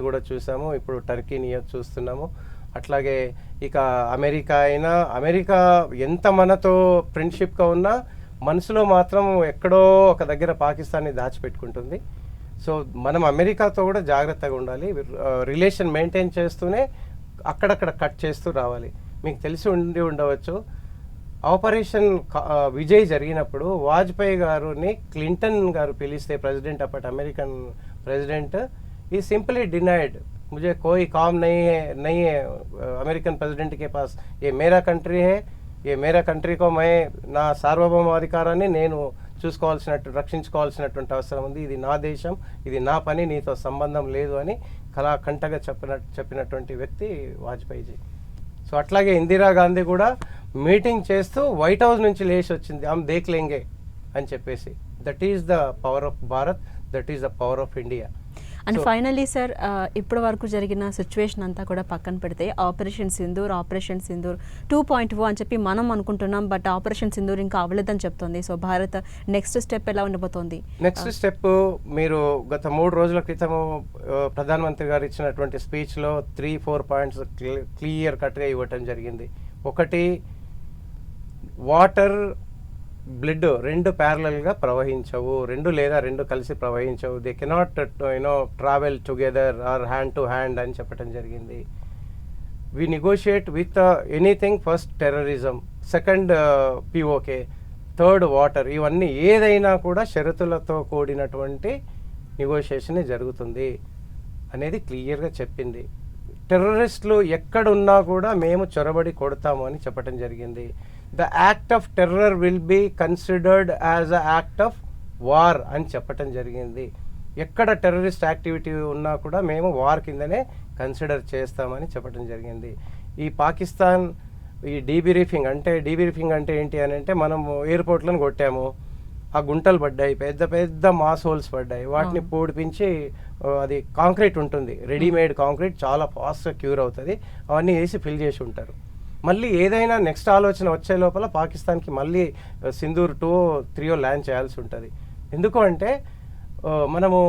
ఇరాన్తో కూడా చూసాము, ఇప్పుడు టర్కీని చూస్తున్నాము. అట్లాగే ఇక అమెరికా అయినా, అమెరికా ఎంత మనతో ఫ్రెండ్షిప్గా ఉన్నా మనసులో మాత్రం ఎక్కడో ఒక దగ్గర పాకిస్తాన్ని దాచిపెట్టుకుంటుంది. సో మనం అమెరికాతో కూడా జాగ్రత్తగా ఉండాలి, రిలేషన్ మెయింటైన్ చేస్తూనే అక్కడక్కడ కట్ చేస్తూ రావాలి. మీకు తెలిసి ఉండవచ్చు, ఆపరేషన్ విజయ్ జరిగినప్పుడు వాజ్పేయి గారుని క్లింటన్ గారు పిలిస్తే, ప్రెసిడెంట్ అప్పటి అమెరికన్ ప్రెసిడెంట్, ఈ సింప్లీ డినైడ్, मुझे कोई काम नहीं है अमेरिकन प्रेसिडेंट के पास, ये मेरा कंट्री है, ये मेरा कंट्री को मैं నా సార్వభౌమాధికారాన్ని నేను రక్షించుకోవాల్సినటువంటి అవసరం ఉంది, ఇది నా దేశం, ఇది నా పని, నీతో సంబంధం లేదు అని కళాకంఠగా చెప్పినటువంటి వ్యక్తి వాజ్పేయిజీ. సో అట్లాగే ఇందిరాగాంధీ కూడా మీటింగ్ చేస్తూ వైట్ హౌస్ నుంచి లేచి వచ్చింది, హమ్ దేఖ్ లేంగే అని చెప్పేసి. That is the power of Bharat, that is the power of India. And finally sir, ఇప్పటి వరకు జరిగిన సిచ్యువేషన్ అంతా కూడా పక్కన పెడితే ఆపరేషన్ సింధూర్ 2.0 అని చెప్పి మనం అనుకుంటున్నాం, బట్ ఆపరేషన్ సింధూర్ ఇంకా అవ్వలేదని చెప్తోంది. సో భారత్ నెక్స్ట్ స్టెప్ ఎలా ఉండబోతోంది? నెక్స్ట్ స్టెప్ మీరు గత 3 రోజుల క్రితం ప్రధానమంత్రి గారు ఇచ్చినటువంటి స్పీచ్లో 3-4 పాయింట్స్ క్లియర్ కట్గా ఇవ్వటం జరిగింది. ఒకటి, వాటర్ బ్లడ్ 2 ప్యారలల్గా ప్రవహించవు, 2 కలిసి ప్రవహించవు, they cannot travel together or hand to hand అని చెప్పడం జరిగింది. We negotiate with anything, first terrorism, second PoK, third water, ఇవన్నీ ఏదైనా కూడా షరతులతో కూడినటువంటి నెగోషియేషన్ జరుగుతుంది అనేది క్లియర్గా చెప్పింది. టెర్రరిస్టులు ఎక్కడున్నా కూడా మేము చొరబడి కొడతాము అని చెప్పడం జరిగింది. The act of terror will be considered as a act of war అని చెప్పటం జరిగింది. ఎక్కడ టెర్రరిస్ట్ యాక్టివిటీ ఉన్నా కూడా మేము వార్ కిందనే కన్సిడర్ చేస్తామని చెప్పడం జరిగింది. ఈ పాకిస్తాన్ ఈ డీబ్రీఫింగ్ అంటే ఏంటి అని అంటే, మనం ఎయిర్పోర్ట్లను కొట్టాము, ఆ గుంటలు పడ్డాయి, పెద్ద పెద్ద మాస్ హోల్స్ పడ్డాయి, వాటిని పూడిపించి, అది కాంక్రీట్ ఉంటుంది, రెడీమేడ్ కాంక్రీట్, చాలా ఫాస్ట్గా క్యూర్ అవుతుంది, అవన్నీ వేసి ఫిల్ చేసి ఉంటారు. మళ్ళీ ఏదైనా నెక్స్ట్ ఆలోచన వచ్చే లోపల పాకిస్తాన్కి మళ్ళీ సింధూర్ 2-3 ల్యాండ్ చేయాల్సి ఉంటుంది. ఎందుకు అంటే మనము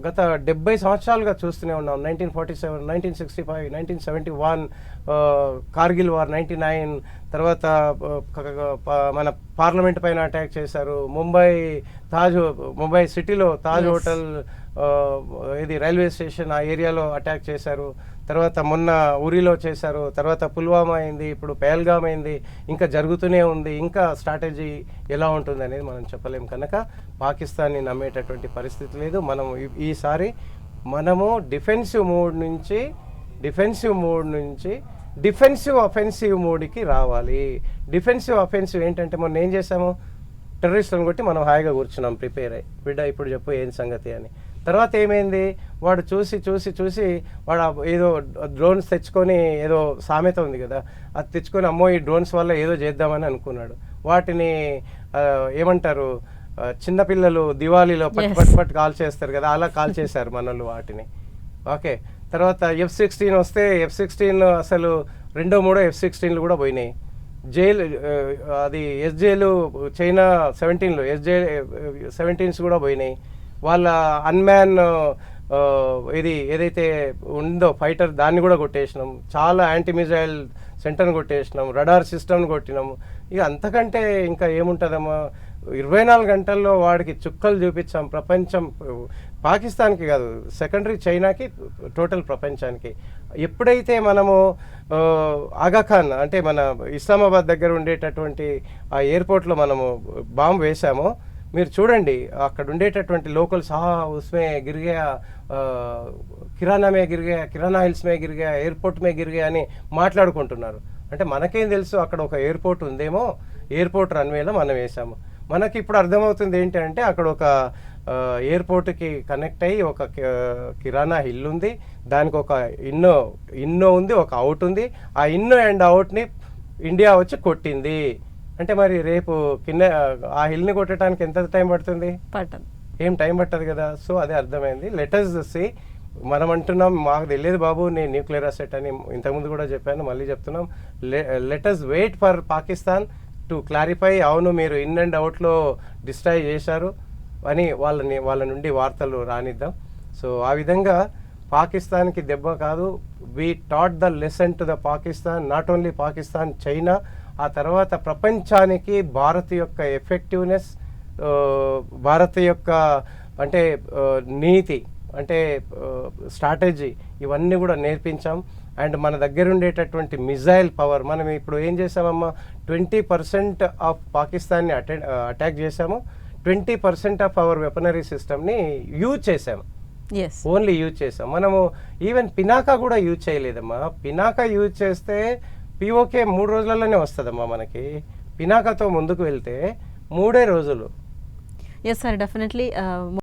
గత 70 సంవత్సరాలుగా చూస్తూనే ఉన్నాం. 1947, 1965, 1971, కార్గిల్ వార్ 99, తర్వాత మన పార్లమెంట్ పైన అటాక్ చేశారు, ముంబై సిటీలో తాజ్ హోటల్, ఇది రైల్వే స్టేషన్ ఆ ఏరియాలో అటాక్ చేశారు, తర్వాత మొన్న ఉరిలో చేశారు, తర్వాత పుల్వామా అయింది, ఇప్పుడు పహల్గామ్ అయింది, ఇంకా జరుగుతూనే ఉంది. ఇంకా స్ట్రాటజీ ఎలా ఉంటుంది అనేది మనం చెప్పలేం. కనుక పాకిస్తాన్ని నమ్మేటటువంటి పరిస్థితి లేదు. ఈసారి మనము డిఫెన్సివ్ మోడ్ నుంచి డిఫెన్సివ్ అఫెన్సివ్ మోడ్కి రావాలి. డిఫెన్సివ్ అఫెన్సివ్ ఏంటంటే, మొన్న ఏం చేసాము, టెర్రరిస్టులను కొట్టి మనం హాయిగా కూర్చున్నాం ప్రిపేర్ అయ్యి, బిడ్డ ఇప్పుడు చెప్పు ఏం సంగతి అని. తర్వాత ఏమైంది, వాడు చూసి వాడు ఏదో డ్రోన్స్ తెచ్చుకొని, ఏదో సామెత ఉంది కదా, అది తెచ్చుకొని అమ్మో ఈ డ్రోన్స్ వల్ల ఏదో చేద్దామని అనుకున్నాడు. వాటిని ఏమంటారు, చిన్నపిల్లలు దివాళీలో పట్టు కాల్ చేస్తారు కదా, అలా కాల్ చేశారు మనల్ని వాటిని. ఓకే, తర్వాత F-16 వస్తే F-16 అసలు 2-3 F-16లు కూడా పోయినాయి. అది ఎస్జేలు చైనా 17లో SJ-17s కూడా పోయినాయి. వాళ్ళ అన్మ్యాన్ ఏదైతే ఉందో ఫైటర్, దాన్ని కూడా కొట్టేసినాం. చాలా యాంటీ మిజైల్ సెంటర్ని కొట్టేసినాం, రడార్ సిస్టమ్ని కొట్టినాము. ఇక అంతకంటే ఇంకా ఏముంటుందమ్మా, 24 గంటల్లో వాడికి చుక్కలు చూపించాం. ప్రపంచం పాకిస్తాన్కి కాదు, సెకండరీ చైనాకి, టోటల్ ప్రపంచానికి. ఎప్పుడైతే మనము ఆగాఖాన్ అంటే మన ఇస్లామాబాద్ దగ్గర ఉండేటటువంటి ఆ ఎయిర్పోర్ట్లో మనము బాంబు వేసామో, మీరు చూడండి అక్కడ ఉండేటటువంటి లోకల్స్, ఉస్మే గిర్ గయా, కిరాణా మే గిర్ గయా, కిరాణా హిల్స్ మే గిర్ గయా, ఎయిర్పోర్ట్ మే గిర్ గయా అని మాట్లాడుకుంటున్నారు. అంటే మనకేం తెలుసు అక్కడ ఒక ఎయిర్పోర్ట్ ఉందేమో, ఎయిర్పోర్ట్ రన్వేలో మనం వేసాము. మనకి ఇప్పుడు అర్థమవుతుంది ఏంటి అంటే, అక్కడ ఒక ఎయిర్పోర్ట్కి కనెక్ట్ అయ్యి ఒక కిరాణా హిల్ ఉంది, దానికి ఒక ఇన్నో ఉంది, ఒక అవుట్ ఉంది. ఆ ఇన్నో అండ్ అవుట్ని ఇండియా వచ్చి కొట్టింది అంటే, మరి రేపు ఆ హిల్ని కొట్టడానికి ఎంత టైం పడుతుంది? ఏం టైం పట్టదు కదా. సో అదే అర్థమైంది. లెటస్ సీ, మనం అంటున్నాం మాకు తెలియదు బాబు నేను న్యూక్లియర్ అసెట్ అని, ఇంతకుముందు కూడా చెప్పాను, మళ్ళీ చెప్తున్నాం. Let's wait for Pakistan to clarify. అవును మీరు ఇన్ అండ్ అవుట్లో డిస్ట్రాయ్ చేశారు అని వాళ్ళ నుండి వార్తలు రానిద్దాం. సో ఆ విధంగా పాకిస్తాన్కి దెబ్బ కాదు, we taught the lesson to the Pakistan, not only Pakistan, China, ఆ తర్వాత ప్రపంచానికి భారత్ యొక్క ఎఫెక్టివ్నెస్, భారత్ యొక్క అంటే నీతి, అంటే స్ట్రాటజీ, ఇవన్నీ కూడా నేర్పించాం. అండ్ మన దగ్గర ఉండేటటువంటి మిజైల్ పవర్, మనం ఇప్పుడు ఏం చేసామమ్మా, 20% ఆఫ్ పాకిస్తాన్ని అటాక్ చేసాము, 20% ఆఫ్ అవర్ వెపనరీ సిస్టమ్ని యూజ్ చేసాము, ఎస్ ఓన్లీ యూజ్ చేసాం. మనము ఈవెన్ పినాకా కూడా యూజ్ చేయలేదమ్మా. పినాకా యూజ్ చేస్తే పిఓకే 3 రోజులలోనే వస్తుందమ్మా మనకి. పినాకాతో ముందుకు వెళ్తే 3 రోజులు. Yes sir, definitely